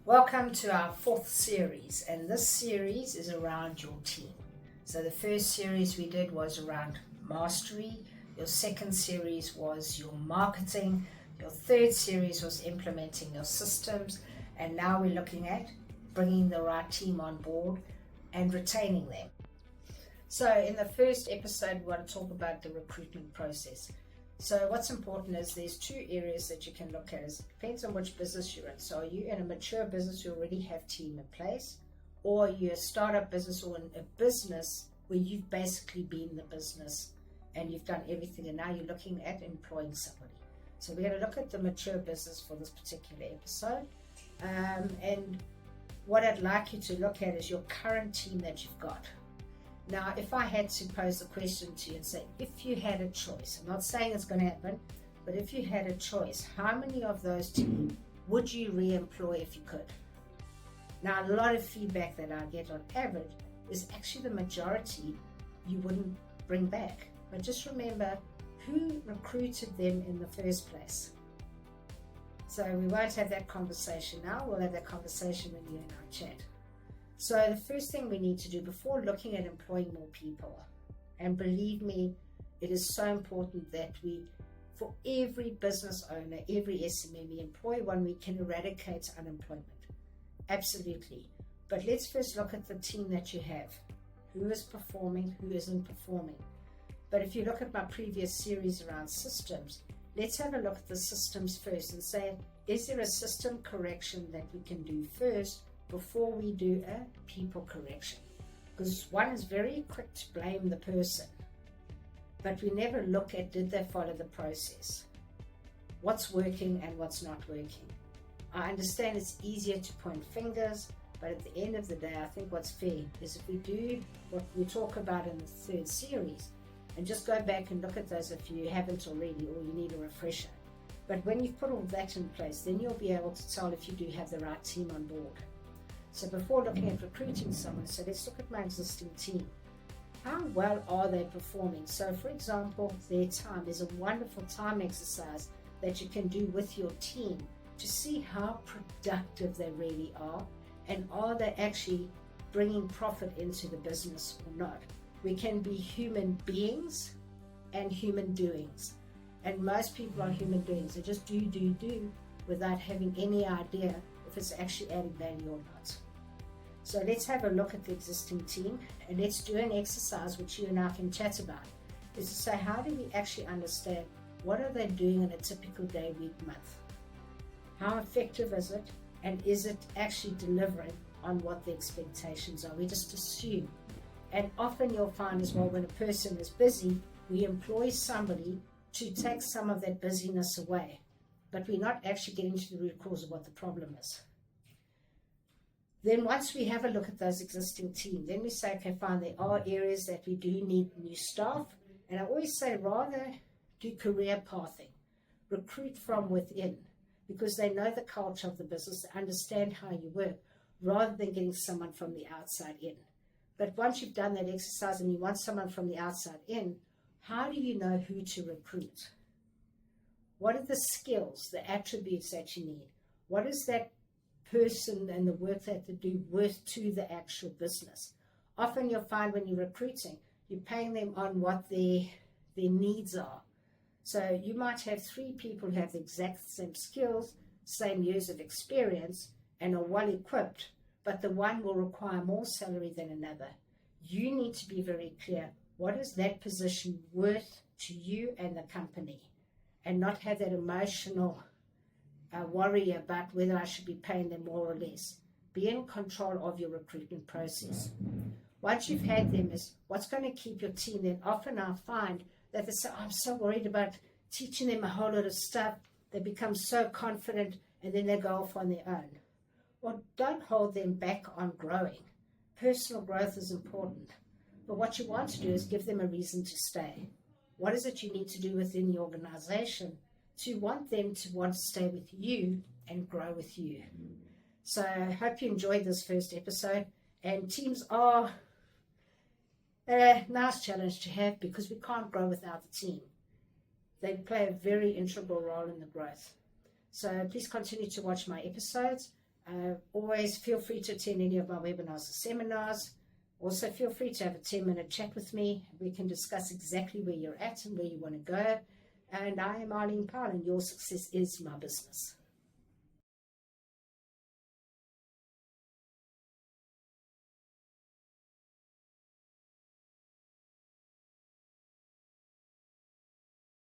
Welcome to our fourth series, and this series is around your team. So the first series we did was around mastery, your second series was your marketing, your third series was implementing your systems, and now we're looking at bringing the right team on board and retaining them. So in the first episode we want to talk about the recruitment process. So what's important is there's two areas that you can look at. It depends on which business you're in. So are you in a mature business you already have team in place, or are you a startup business or in a business where you've basically been the business and you've done everything and now you're looking at employing somebody. So we're going to look at the mature business for this particular episode. And what I'd like you to look at is your current team that you've got. Now, if I had to pose the question to you and say, if you had a choice, I'm not saying it's going to happen, but if you had a choice, how many of those team would you re-employ if you could? Now, a lot of feedback that I get on average is actually the majority you wouldn't bring back. But just remember who recruited them in the first place. So we won't have that conversation now. We'll have that conversation when you and I chat. So the first thing we need to do before looking at employing more people, and believe me, it is so important that we, for every business owner, every SME, we employ one, we can eradicate unemployment. Absolutely. But let's first look at the team that you have. Who is performing, who isn't performing. But if you look at my previous series around systems, let's have a look at the systems first and say, is there a system correction that we can do first before we do a people correction? Because one is very quick to blame the person, but we never look at, did they follow the process? What's working and what's not working? I understand it's easier to point fingers, but at the end of the day, I think what's fair is if we do what we talk about in the third series, and just go back and look at those if you haven't already or you need a refresher. But when you've put all that in place, then you'll be able to tell if you do have the right team on board. So before looking at recruiting someone, so let's look at my existing team. How well are they performing? So for example, their time is a wonderful time exercise that you can do with your team to see how productive they really are, and are they actually bringing profit into the business or not. We can be human beings and human doings. And most people are human doings. They just do without having any idea if it's actually adding value or not. So let's have a look at the existing team and let's do an exercise which you and I can chat about, is to say, how do we actually understand what are they doing in a typical day, week, month? How effective is it, and is it actually delivering on what the expectations are? We just assume. And often you'll find as well, when a person is busy, we employ somebody to take some of that busyness away, but we're not actually getting to the root cause of what the problem is. Then once we have a look at those existing team, then we say, okay, fine, there are areas that we do need new staff. And I always say, rather do career pathing, recruit from within, because they know the culture of the business, they understand how you work, rather than getting someone from the outside in. But once you've done that exercise and you want someone from the outside in, how do you know who to recruit? What are the skills, the attributes that you need? What is that person and the work that they do worth to the actual business? Often you'll find when you're recruiting, you're paying them on what their needs are. So you might have three people who have the exact same skills, same years of experience, and are well equipped, but the one will require more salary than another. You need to be very clear, what is that position worth to you and the company, and not have that emotional worry about whether I should be paying them more or less. Be in control of your recruitment process. Once you've had them, is what's going to keep your team. Then often I find that they say, I'm so worried about teaching them a whole lot of stuff. They become so confident and then they go off on their own. Well, don't hold them back on growing. Personal growth is important. But what you want to do is give them a reason to stay. What is it you need to do within the organization to want them to want to stay with you and grow with you? So I hope you enjoyed this first episode. And teams are a nice challenge to have because we can't grow without the team. They play a very integral role in the growth. So please continue to watch my episodes. Always feel free to attend any of my webinars or seminars. Also, feel free to have a 10-minute chat with me. We can discuss exactly where you're at and where you want to go. And I am Arlene Powell, and your success is my business.